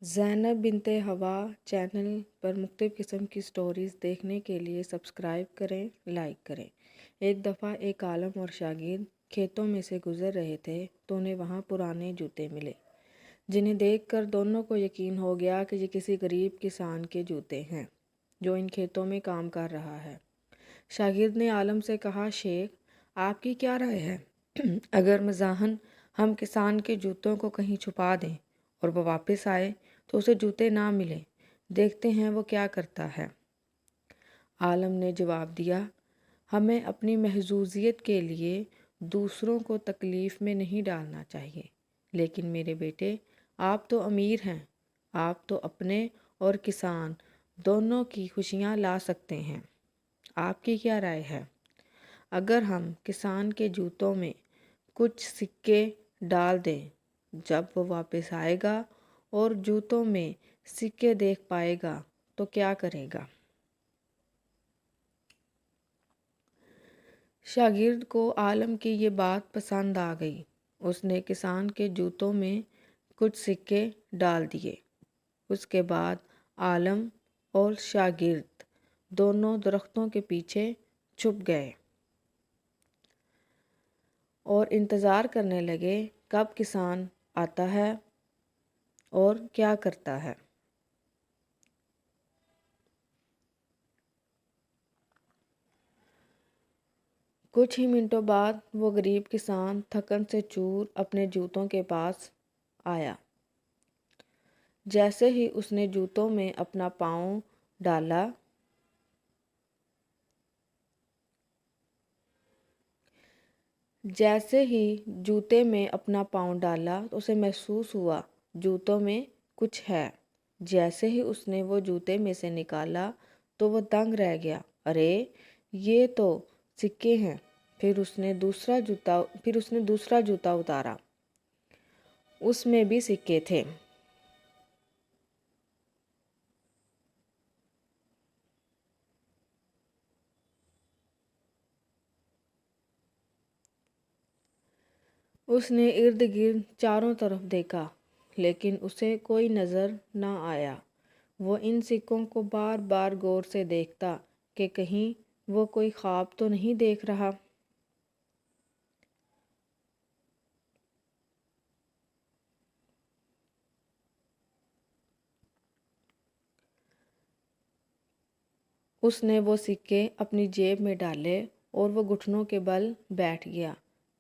زینب بنت ہوا چینل پر مختلف قسم کی سٹوریز دیکھنے کے لیے سبسکرائب کریں، لائک کریں۔ ایک دفعہ ایک عالم اور شاگرد کھیتوں میں سے گزر رہے تھے تو انہیں وہاں پرانے جوتے ملے، جنہیں دیکھ کر دونوں کو یقین ہو گیا کہ یہ کسی غریب کسان کے جوتے ہیں جو ان کھیتوں میں کام کر رہا ہے۔ شاگرد نے عالم سے کہا، شیخ، آپ کی کیا رائے ہے؟ اگر مزاحاً ہم کسان کے جوتوں کو کہیں چھپا دیں اور وہ واپس آئے تو اسے جوتے نہ ملیں، دیکھتے ہیں وہ کیا کرتا ہے۔ عالم نے جواب دیا، ہمیں اپنی محظوظیت کے لیے دوسروں کو تکلیف میں نہیں ڈالنا چاہیے، لیکن میرے بیٹے، آپ تو امیر ہیں، آپ تو اپنے اور کسان دونوں کی خوشیاں لا سکتے ہیں۔ آپ کی کیا رائے ہے؟ اگر ہم کسان کے جوتوں میں کچھ سکے ڈال دیں، جب وہ واپس آئے گا اور جوتوں میں سکے دیکھ پائے گا تو کیا کرے گا؟ شاگرد کو عالم کی یہ بات پسند آ گئی۔ اس نے کسان کے جوتوں میں کچھ سکے ڈال دیے۔ اس کے بعد عالم اور شاگرد دونوں درختوں کے پیچھے چھپ گئے اور انتظار کرنے لگے کب کسان آتا ہے اور کیا کرتا ہے۔ کچھ ہی منٹوں بعد وہ غریب کسان تھکن سے چور اپنے جوتوں کے پاس آیا۔ جیسے ہی اس نے جوتوں میں اپنا پاؤں ڈالا، تو اسے محسوس ہوا جوتوں میں کچھ ہے۔ جیسے ہی اس نے وہ جوتے میں سے نکالا تو وہ دنگ رہ گیا، ارے یہ تو سکے ہیں۔ پھر اس نے دوسرا جوتا اتارا، اس میں بھی سکے تھے۔ اس نے ارد گرد چاروں طرف دیکھا، لیکن اسے کوئی نظر نہ آیا۔ وہ ان سکوں کو بار بار غور سے دیکھتا کہ کہیں وہ کوئی خواب تو نہیں دیکھ رہا۔ اس نے وہ سکے اپنی جیب میں ڈالے اور وہ گھٹنوں کے بل بیٹھ گیا۔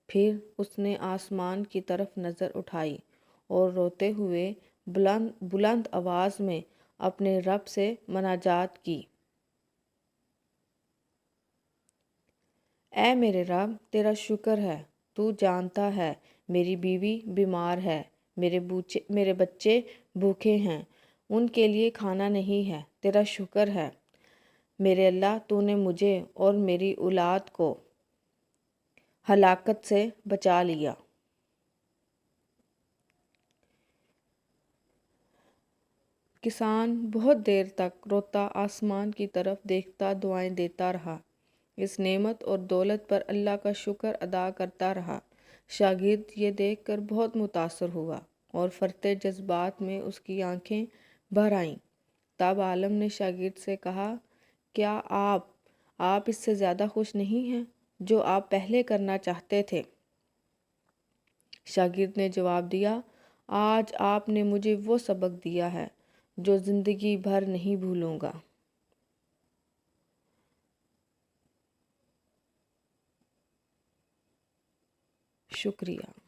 پھر اس نے آسمان کی طرف نظر اٹھائی اور روتے ہوئے بلند آواز میں اپنے رب سے مناجات کی، اے میرے رب، تیرا شکر ہے، تو جانتا ہے میری بیوی بیمار ہے، میرے بچے بھوکے ہیں، ان کے لیے کھانا نہیں ہے۔ تیرا شکر ہے میرے اللہ، تو نے مجھے اور میری اولاد کو ہلاکت سے بچا لیا۔ کسان بہت دیر تک روتا آسمان کی طرف دیکھتا دعائیں دیتا رہا، اس نعمت اور دولت پر اللہ کا شکر ادا کرتا رہا۔ شاگرد یہ دیکھ کر بہت متاثر ہوا اور فرتے جذبات میں اس کی آنکھیں بھر آئیں۔ تب عالم نے شاگرد سے کہا، کیا آپ اس سے زیادہ خوش نہیں ہیں جو آپ پہلے کرنا چاہتے تھے؟ شاگرد نے جواب دیا، آج آپ نے مجھے وہ سبق دیا ہے جو زندگی بھر نہیں بھولوں گا۔ شکریہ۔